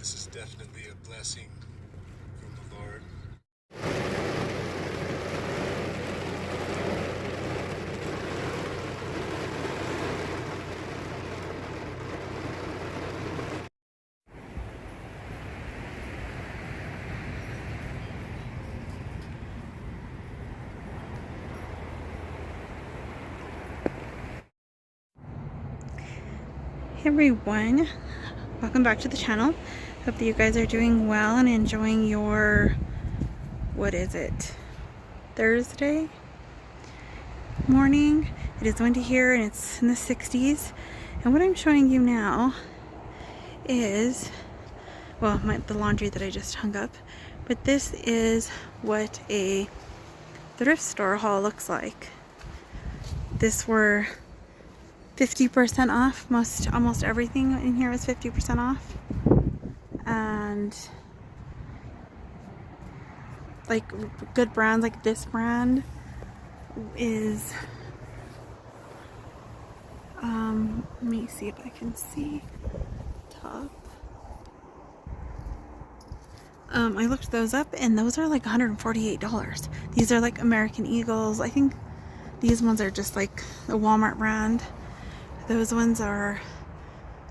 This is definitely a blessing from the Lord. Hey everyone, welcome back to the channel. Hope that you guys are doing well and enjoying your, what is it, Thursday morning. It is windy here and it's in the 60s. And what I'm showing you now is, well, the laundry that I just hung up. But this is what a thrift store haul looks like. This were 50% off. Almost everything in here was 50% off. And like good brands, like this brand is let me see if I can see top. I looked those up and those are like $148. These are like American Eagles. I think these ones are just like the Walmart brand. Those ones are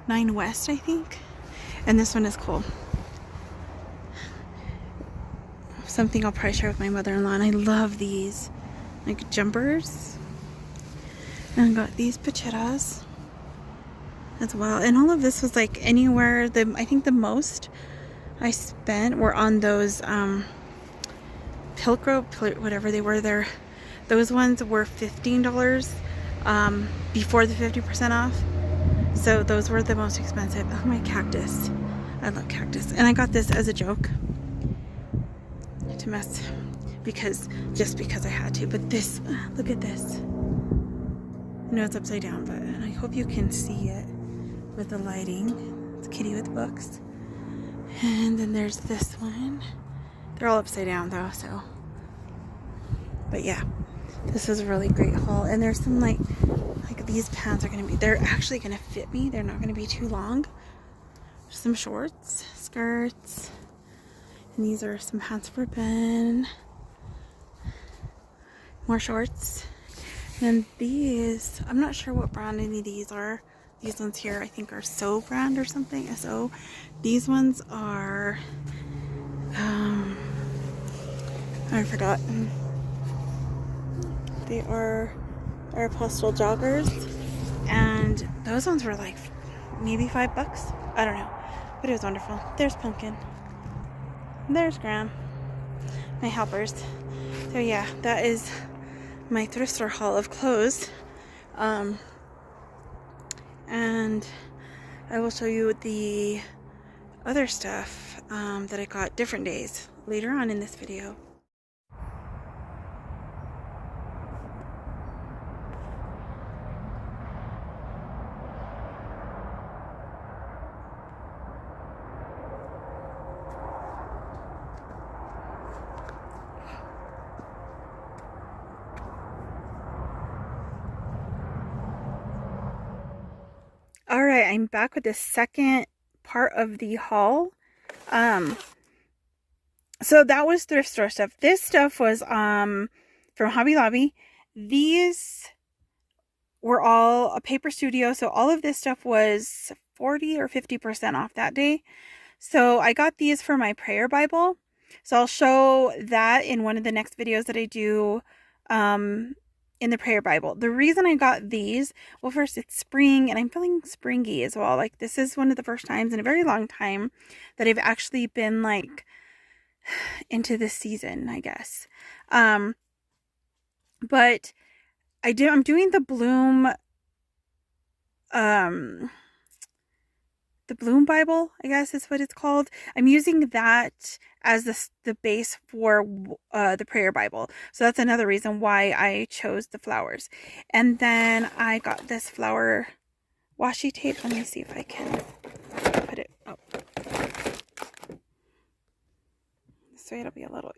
9 West, I think. And this one is cool. Something I'll probably share with my mother-in-law. And I love these like jumpers. And I got these pachetas as well. And all of this was like anywhere. I think the most I spent were on those Pilcro, whatever they were there. Those ones were $15 before the 50% off. So those were the most expensive. Oh, my cactus. I love cactus. And I got this as a joke to mess just because I had to. But this, look at this. I know it's upside down, but I hope you can see it with the lighting. It's Kitty with books. And then there's this one. They're all upside down though, so. But yeah, this was a really great haul. And there's some like these pants are they're actually gonna fit me. They're not gonna be too long. Some shorts, skirts, and these are some pants for Ben. More shorts. And these, I'm not sure what brand any of these are. These ones here I think are So brand or something. So these ones are I forgot. They are Aeropostale joggers, and those ones were like maybe $5. I don't know, but it was wonderful. There's Pumpkin. There's Graham, my helpers. So yeah, that is my thrift store haul of clothes. And I will show you the other stuff that I got different days later on in this video. Alright, I'm back with the second part of the haul. So that was thrift store stuff. This stuff was from Hobby Lobby. These were all a paper studio, so all of this stuff was 40 or 50% off that day. So I got these for my prayer Bible. So I'll show that in one of the next videos that I do in the prayer Bible. The reason I got these, well, first it's spring and I'm feeling springy as well. Like this is one of the first times in a very long time that I've actually been like into this season, I guess. But I'm doing the Bloom Bible, I guess is what it's called. I'm using that as the base for the prayer Bible. So that's another reason why I chose the flowers. And then I got this flower washi tape. Let me see if I can put it up. This way it'll be a little,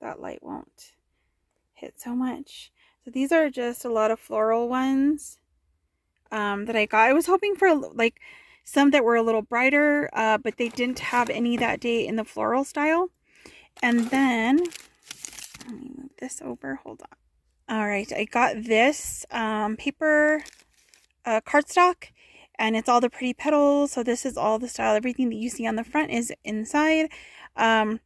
that light won't hit so much. So these are just a lot of floral ones that I got. I was hoping for like some that were a little brighter, but they didn't have any that day in the floral style. And then, let me move this over, hold on. All right, I got this paper cardstock, and it's all the pretty petals. So this is all the style. Everything that you see on the front is inside. I'm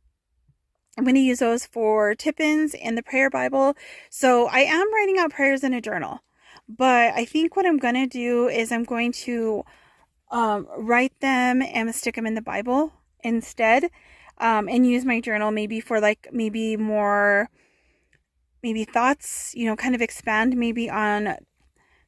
going to use those for tip-ins and the prayer Bible. So I am writing out prayers in a journal, but I think what I'm going to do is I'm going to write them and stick them in the Bible instead, and use my journal maybe for like maybe more thoughts, kind of expand maybe on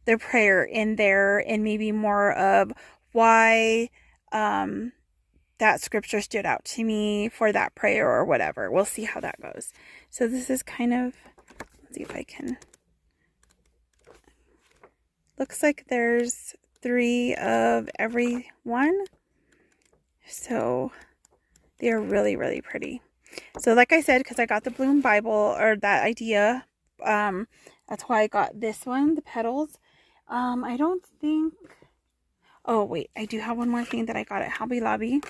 the prayer in there, and maybe more of why that scripture stood out to me for that prayer or whatever. We'll see how that goes. So this is kind of, let's see if I can, looks like there's 3 of every one. So they're really, really pretty. So like I said, because I got the Bloom Bible, or that idea, that's why I got this one, the petals. I don't think, oh wait, I do have one more thing that I got at Hobby Lobby.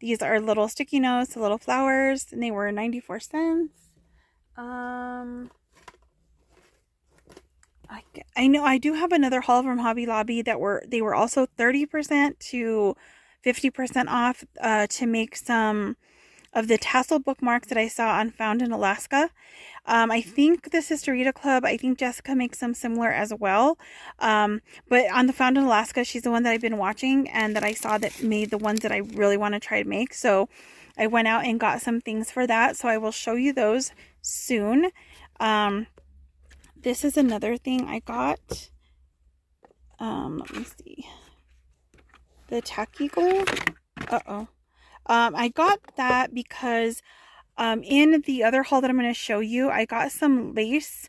These are little sticky notes, little flowers, and they were 94 cents. I know I do have another haul from Hobby Lobby that they were also 30% to 50% off, to make some of the tassel bookmarks that I saw on Found in Alaska. I think the Sisterita Club, I think Jessica makes some similar as well. But on the Found in Alaska, she's the one that I've been watching and that I saw that made the ones that I really want to try to make. So I went out and got some things for that. So I will show you those soon. This is another thing I got. Let me see. The tacky glue. Uh-oh. I got that because in the other haul that I'm going to show you, I got some lace.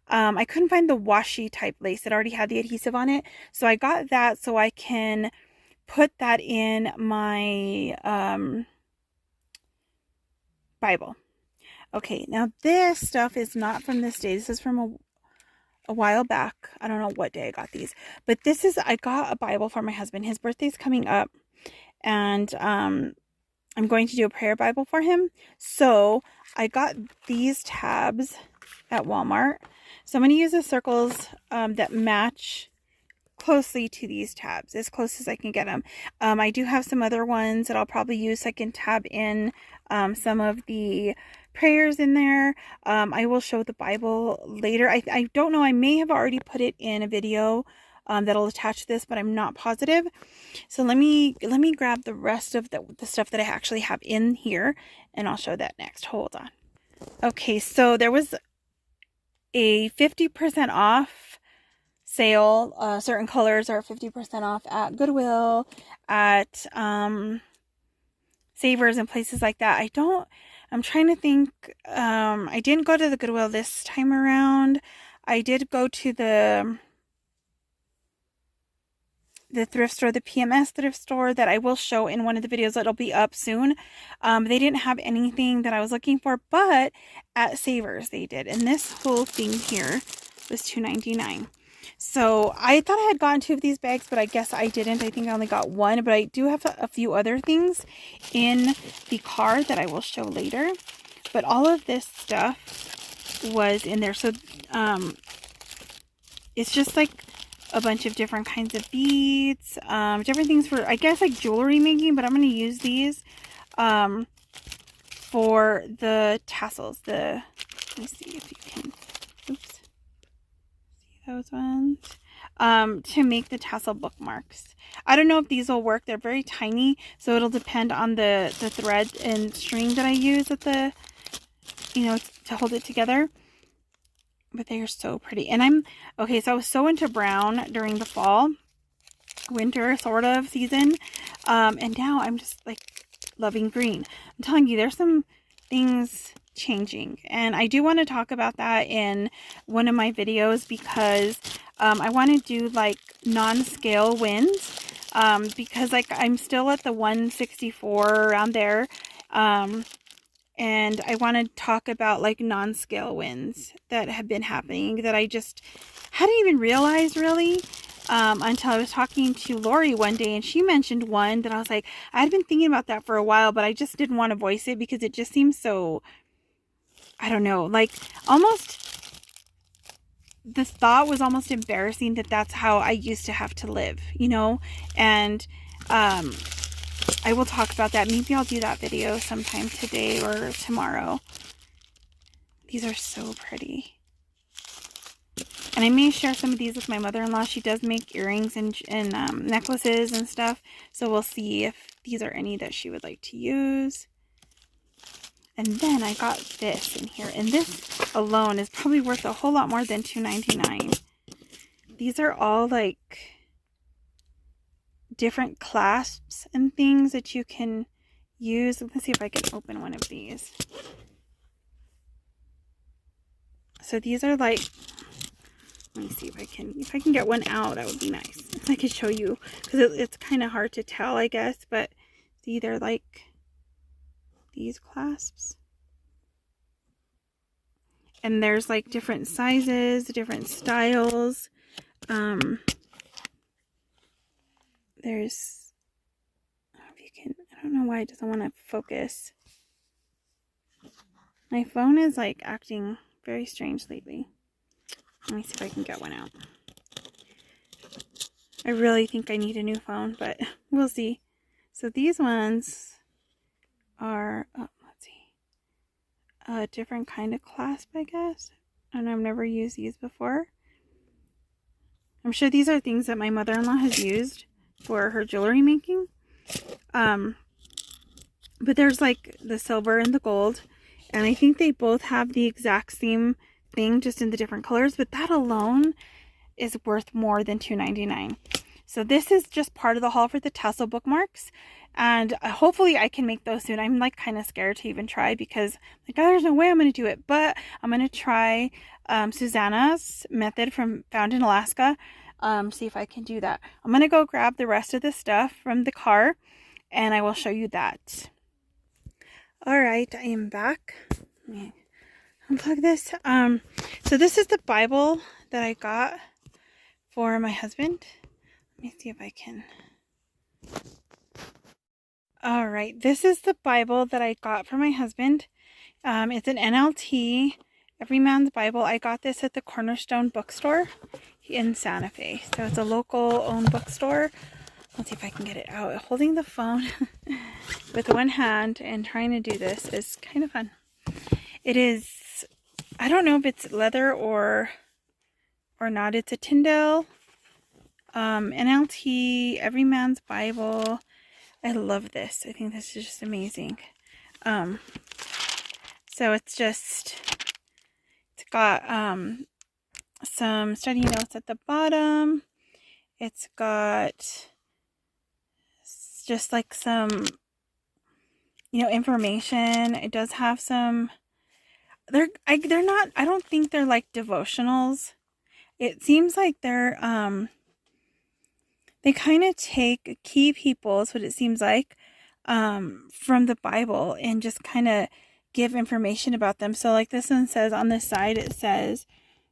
I couldn't find the washi type lace that already had the adhesive on it. So I got that so I can put that in my Bible. Okay, now this stuff is not from this day. This is from a while back. I don't know what day I got these. But I got a Bible for my husband. His birthday's coming up. And I'm going to do a prayer Bible for him. So I got these tabs at Walmart. So I'm going to use the circles that match closely to these tabs, as close as I can get them. I do have some other ones that I'll probably use so I can tab in some of the prayers in there. I will show the Bible later. I don't know. I may have already put it in a video that'll attach to this, but I'm not positive. So let me grab the rest of the stuff that I actually have in here, and I'll show that next. Hold on. Okay, so there was a 50% off sale. Certain colors are 50% off at Goodwill, at Savers, and places like that. I'm trying to think. I didn't go to the Goodwill this time around. I did go to the thrift store, the PMS thrift store, that I will show in one of the videos that'll be up soon. They didn't have anything that I was looking for, but at Savers they did. And this whole thing here was $2.99. So I thought I had gotten 2 of these bags, but I guess I didn't. I think I only got 1, but I do have a few other things in the car that I will show later. But all of this stuff was in there. So it's just like a bunch of different kinds of beads, different things for, I guess, like jewelry making, but I'm going to use these for the tassels. Let me see if you can, oops, see those ones, to make the tassel bookmarks. I don't know if these will work. They're very tiny, so it'll depend on the thread and string that I use at to hold it together. But they are so pretty. And so I was so into brown during the fall, winter sort of season. And now I'm just like loving green. I'm telling you, there's some things changing. And I do want to talk about that in one of my videos, because I want to do like non-scale winds. Because like I'm still at the 164 around there. And I want to talk about like non-scale winds that have been happening that I just hadn't even realized really. until I was talking to Lori one day, and she mentioned one that I was like, I had been thinking about that for a while, but I just didn't want to voice it because it just seems so, I don't know, like almost, the thought was almost embarrassing that that's how I used to have to live, you know? And I will talk about that. Maybe I'll do that video sometime today or tomorrow. These are so pretty. And I may share some of these with my mother-in-law. She does make earrings and necklaces and stuff. So we'll see if these are any that she would like to use. And then I got this in here. And this alone is probably worth a whole lot more than $2.99. These are all like different clasps and things that you can use. Let's see if I can open one of these. So these are like, let me see if I can get one out. That would be nice. If I could show you, because it's kind of hard to tell, I guess. But see, they're like these clasps, and there's like different sizes, different styles. There's, if you can, I don't know why it doesn't want to focus. My phone is like acting very strange lately. Let me see if I can get one out. I really think I need a new phone, but we'll see. So these ones are, oh, let's see, a different kind of clasp, I guess. And I've never used these before. I'm sure these are things that my mother-in-law has used for her jewelry making. But there's like the silver and the gold. And I think they both have the exact same thing, just in the different colors. But that alone is worth more than $2.99. So this is just part of the haul for the tassel bookmarks. And hopefully I can make those soon. I'm like kind of scared to even try because like, oh, there's no way I'm going to do it. But I'm going to try Susanna's method from Found in Alaska. See if I can do that. I'm going to go grab the rest of the stuff from the car and I will show you that. All right, I am back. Let me unplug this. So this is the Bible that I got for my husband. Let me see if I can. All right, this is the Bible that I got for my husband. It's an NLT, Every Man's Bible. I got this at the Cornerstone bookstore in Santa Fe. So it's a local owned bookstore. Let's see if I can get it out. Holding the phone with one hand and trying to do this is kind of fun. It is, I don't know if it's leather or not. It's a Tyndale NLT, Every Man's Bible. I love this. I think this is just amazing. So it's got some study notes at the bottom. It's got just like some, information. It does have some, they're not, I don't think they're like devotionals. It seems like they're, they kind of take key people, is what it seems like, from the Bible and just kind of give information about them. So like this one says on this side, it says,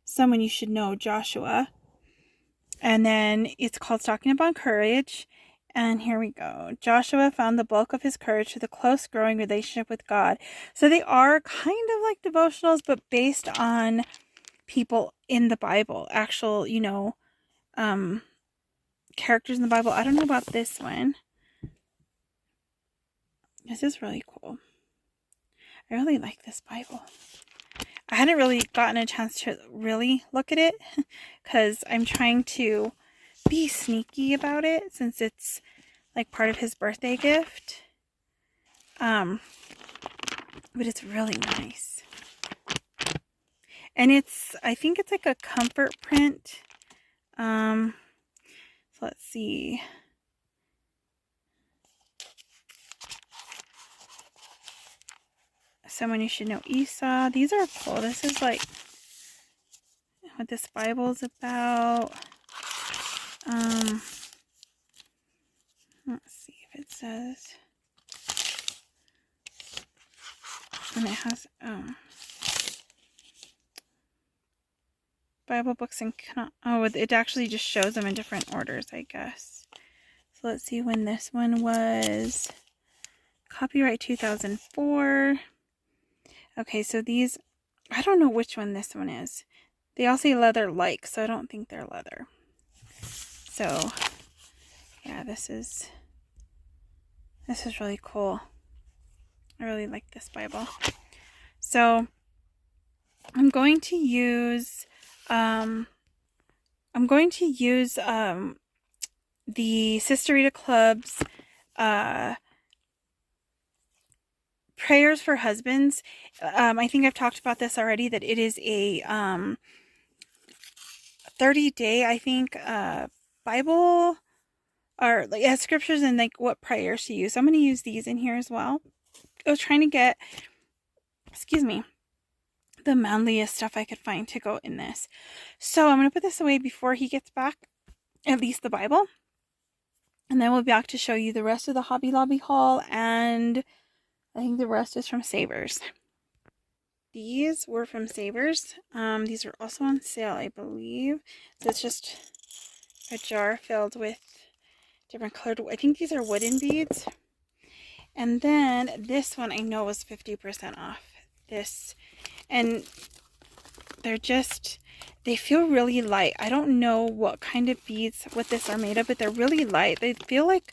someone you should know, Joshua. And then it's called Talking About Courage. And here we go. Joshua found the bulk of his courage through the close growing relationship with God. So they are kind of like devotionals, but based on people in the Bible, actual, characters in the Bible. I don't know about this one. This is really cool. I really like this Bible. I hadn't really gotten a chance to really look at it because I'm trying to be sneaky about it since it's like part of his birthday gift. But it's really nice. And I think it's like a comfort print. So let's see. Someone you should know, Esau. These are cool. This is like what this Bible is about. Let's see if it says. And it has Bible books and oh, it actually just shows them in different orders, I guess. So let's see when this one was. Copyright 2004. Okay, so these, I don't know which one this one is. They all say leather like, so I don't think they're leather. So, yeah, this is really cool. I really like this Bible. So, I'm going to use the Sister Rita Club's Prayers for Husbands. I think I've talked about this already, that it is a 30-day, I think, Bible, or like, yeah, scriptures and like what prayers to use. So I'm going to use these in here as well. I was trying to get, excuse me, the manliest stuff I could find to go in this. So I'm going to put this away before he gets back, at least the Bible. And then we'll be back to show you the rest of the Hobby Lobby haul, and I think the rest is from Savers. These were from Savers. These are also on sale, I believe. So it's just a jar filled with different colored, I think these are wooden beads. And then this one I know was 50% off. This, and they're just, they feel really light. I don't know what kind of beads, what this are made of, but they're really light. They feel like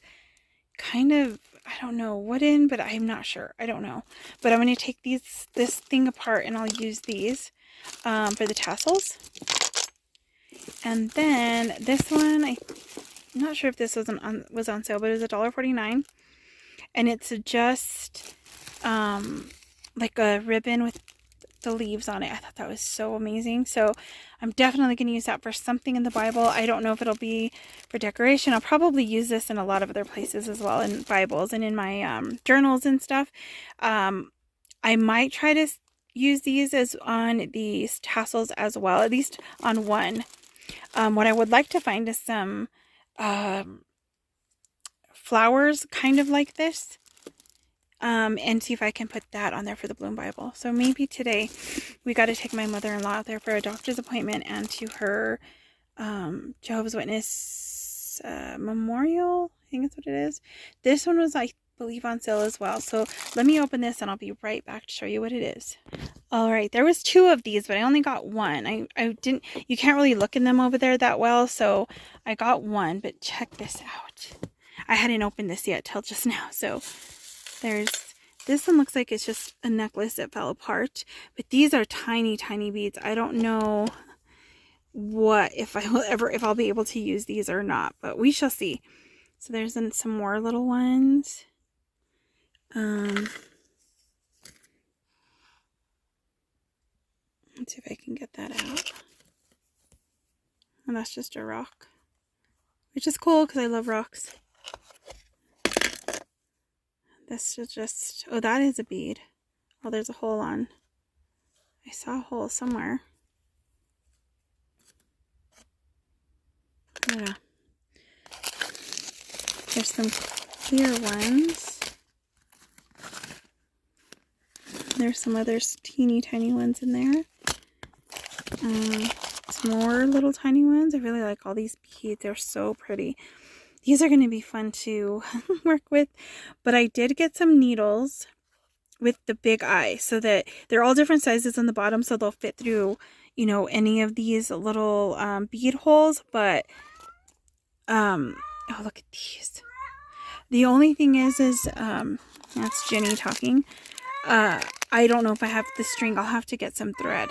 kind of, I don't know, wooden, but I'm not sure. I don't know. But I'm going to take this thing apart and I'll use these for the tassels. And then this one, I'm not sure if this was on sale, but it was $1.49. And it's just like a ribbon with the leaves on it. I thought that was so amazing. So I'm definitely going to use that for something in the Bible. I don't know if it'll be for decoration. I'll probably use this in a lot of other places as well, in Bibles and in my journals and stuff. I might try to use these as on these tassels as well, at least on one. What I would like to find is some flowers kind of like this. And see if I can put that on there for the Bloom Bible. So maybe today we got to take my mother-in-law out there for a doctor's appointment and to her Jehovah's Witness memorial. I think that's what it is. This one was, I believe, on sale as well. So let me open this and I'll be right back to show you what it is. All right, there was 2 of these, but I only got one. I didn't, you can't really look in them over there that well, so I got one, but check this out. I hadn't opened this yet till just now, so there's, this one looks like it's just a necklace that fell apart, but these are tiny, tiny beads. I don't know if I'll be able to use these or not, but we shall see. So there's some more little ones. Let's see if I can get that out. And that's just a rock, which is cool because I love rocks. This is just, oh, that is a bead. Oh, there's a hole on. I saw a hole somewhere. Yeah. There's some clear ones. There's some other teeny tiny ones in there. Some more little tiny ones. I really like all these beads. They're so pretty. These are going to be fun to work with, but I did get some needles with the big eye so that they're all different sizes on the bottom, so they'll fit through, you know, any of these little bead holes. But oh, look at these. The only thing is that's Jenny talking. I don't know if I have the string. I'll have to get some thread.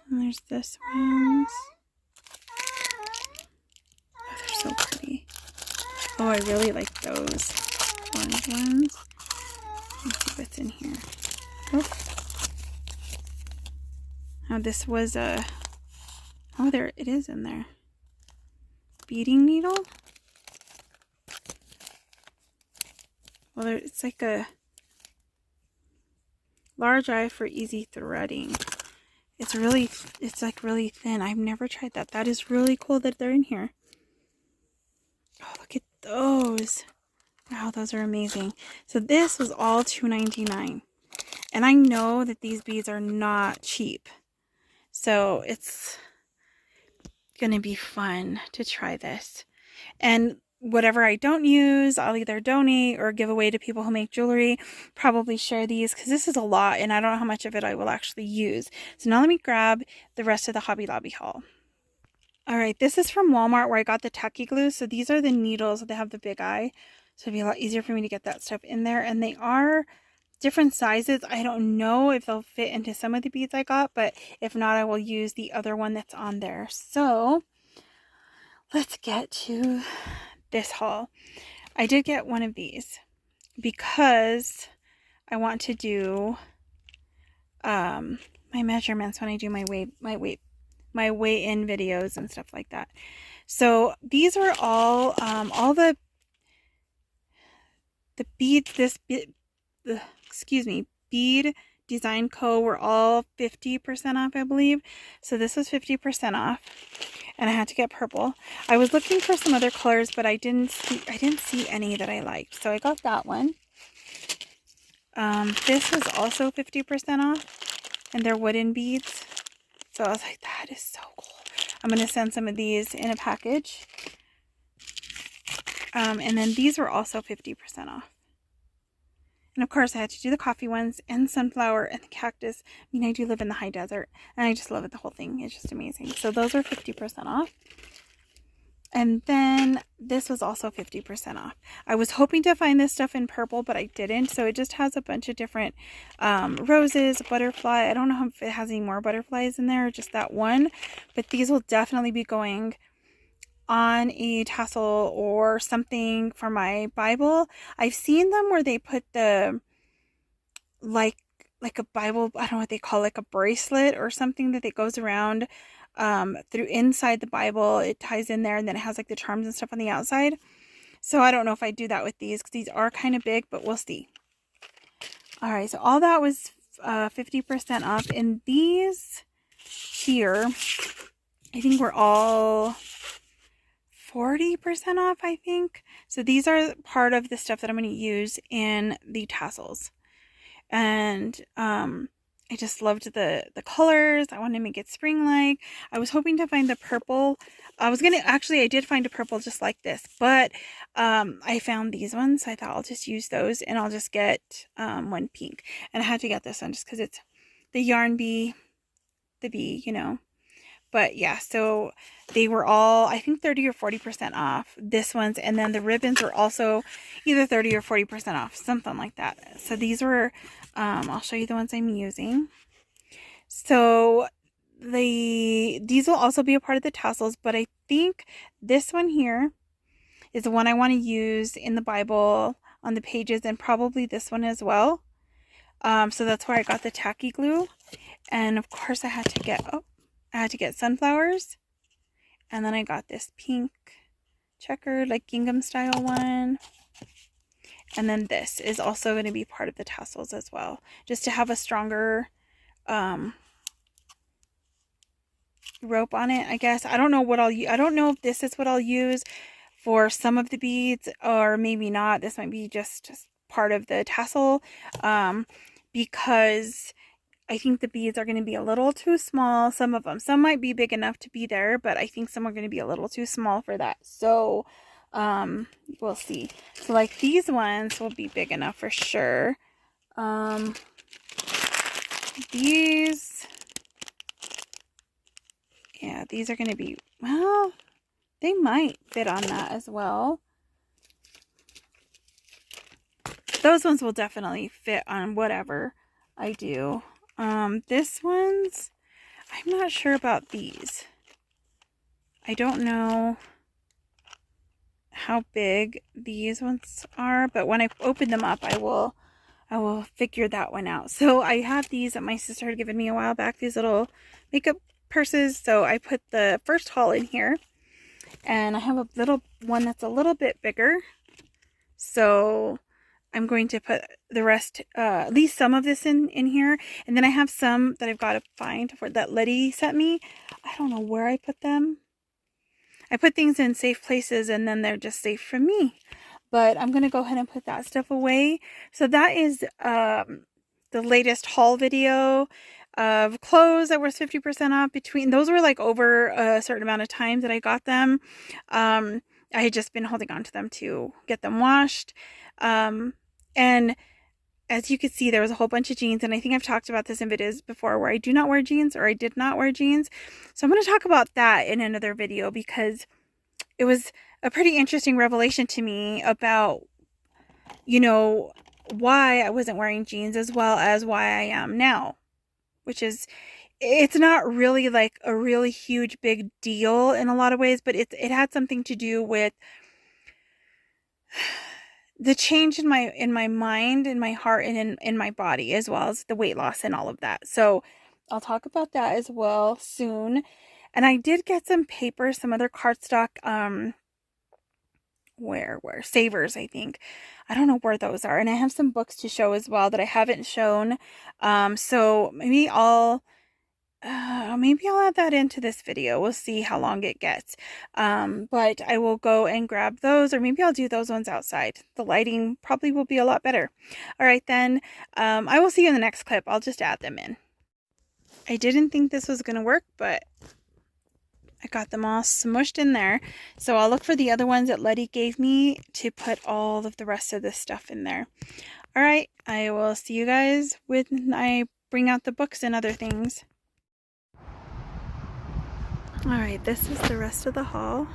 And there's this one. So pretty. Oh, I really like those orange ones. Let's see what's in here. Oh, oh, this was a, oh, there it is in there. Beading needle. Well, it's like a large eye for easy threading. It's like really thin. I've never tried that. That is really cool that they're in here. Oh, look at those. Wow, those are amazing. So this was all $2.99. And I know that these beads are not cheap. So it's going to be fun to try this. And whatever I don't use, I'll either donate or give away to people who make jewelry. Probably share these because this is a lot and I don't know how much of it I will actually use. So now let me grab the rest of the Hobby Lobby haul. Alright, this is from Walmart where I got the tacky glue. So these are the needles. They have the big eye. So it'd be a lot easier for me to get that stuff in there. And they are different sizes. I don't know if they'll fit into some of the beads I got, but if not, I will use the other one that's on there. So let's get to this haul. I did get one of these because I want to do my measurements when I do my weigh-in videos and stuff like that. So these are all the beads. Bead Design Co. were all 50% off, I believe. So this was 50% off, and I had to get purple. I was looking for some other colors, but I didn't see any that I liked, so I got that one. This was also 50% off, and they're wooden beads. So I was like, that is so cool. I'm gonna send some of these in a package. And then these were also 50% off. And of course I had to do the coffee ones and sunflower and the cactus. I mean, I do live in the high desert and I just love it, the whole thing. It's just amazing. So those were 50% off. And then this was also 50% off. I was hoping to find this stuff in purple, but I didn't. So it just has a bunch of different roses, butterfly. I don't know if it has any more butterflies in there or just that one. But these will definitely be going on a tassel or something for my Bible. I've seen them where they put the like a Bible, I don't know what they call it, like a bracelet or something that goes around through inside the Bible. It ties in there and then it has like the charms and stuff on the outside. So I don't know if I do that with these because these are kind of big, but we'll see. All right, so all that was 50% off. And these here, I think we're all 40% off, I think. So these are part of the stuff that I'm going to use in the tassels. And I just loved the colors. I wanted to make it spring-like. I was hoping to find the purple. I did find a purple just like this, but I found these ones. So I thought I'll just use those and I'll just get one pink. And I had to get this one just because it's the yarn bee, the bee, you know. But yeah, so they were all, I think 30 or 40% off, this one's, and then the ribbons were also either 30 or 40% off, something like that. So these were, I'll show you the ones I'm using. So these will also be a part of the tassels, but I think this one here is the one I want to use in the Bible on the pages, and probably this one as well. So that's where I got the tacky glue. And of course I had to get sunflowers, and then I got this pink checkered, like gingham style one. And then this is also going to be part of the tassels as well, just to have a stronger rope on it, I guess. I don't know what I don't know if this is what I'll use for some of the beads, or maybe not. This might be just part of the tassel, because I think the beads are going to be a little too small. Some of them. Some might be big enough to be there, but I think some are going to be a little too small for that. So, we'll see. So, like, these ones will be big enough for sure. These, yeah, these are going to be, well, they might fit on that as well. Those ones will definitely fit on whatever I do. This one's, I'm not sure about these. I don't know how big these ones are, but when I open them up, I will figure that one out. So I have these that my sister had given me a while back, these little makeup purses. So I put the first haul in here, and I have a little one that's a little bit bigger. So I'm going to put the rest, at least some of this in here. And then I have some that I've got to find for that Letty sent me. I don't know where I put them. I put things in safe places and then they're just safe from me. But I'm going to go ahead and put that stuff away. So that is the latest haul video of clothes that was 50% off. Between those were like over a certain amount of times that I got them. I had just been holding on to them to get them washed. And as you can see, there was a whole bunch of jeans, and I think I've talked about this in videos before where I do not wear jeans, or I did not wear jeans. So I'm going to talk about that in another video, because it was a pretty interesting revelation to me about, you know, why I wasn't wearing jeans, as well as why I am now, which is, it's not really like a really huge big deal in a lot of ways, but it had something to do with the change in my mind, in my heart, and in my body, as well as the weight loss and all of that. So I'll talk about that as well soon. And I did get some paper, some other cardstock, where savers, I think. I don't know where those are. And I have some books to show as well that I haven't shown. So maybe I'll add that into this video. We'll see how long it gets. But I will go and grab those, or maybe I'll do those ones outside. The lighting probably will be a lot better. All right, then. I will see you in the next clip. I'll just add them in. I didn't think this was going to work, but I got them all smushed in there. So I'll look for the other ones that Letty gave me to put all of the rest of this stuff in there. All right, I will see you guys when I bring out the books and other things. Alright, this is the rest of the haul.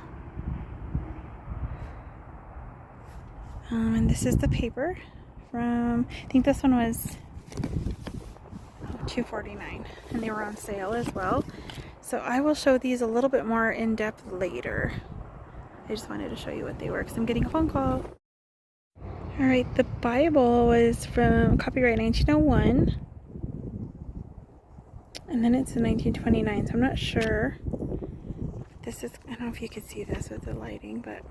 And this is the paper from, I think this one was $2.49, and they were on sale as well. So I will show these a little bit more in depth later. I just wanted to show you what they were because I'm getting a phone call. Alright, the Bible was from copyright 1901. And then it's in 1929, so I'm not sure. This is, I don't know if you can see this with the lighting, but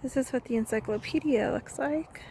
this is what the encyclopedia looks like.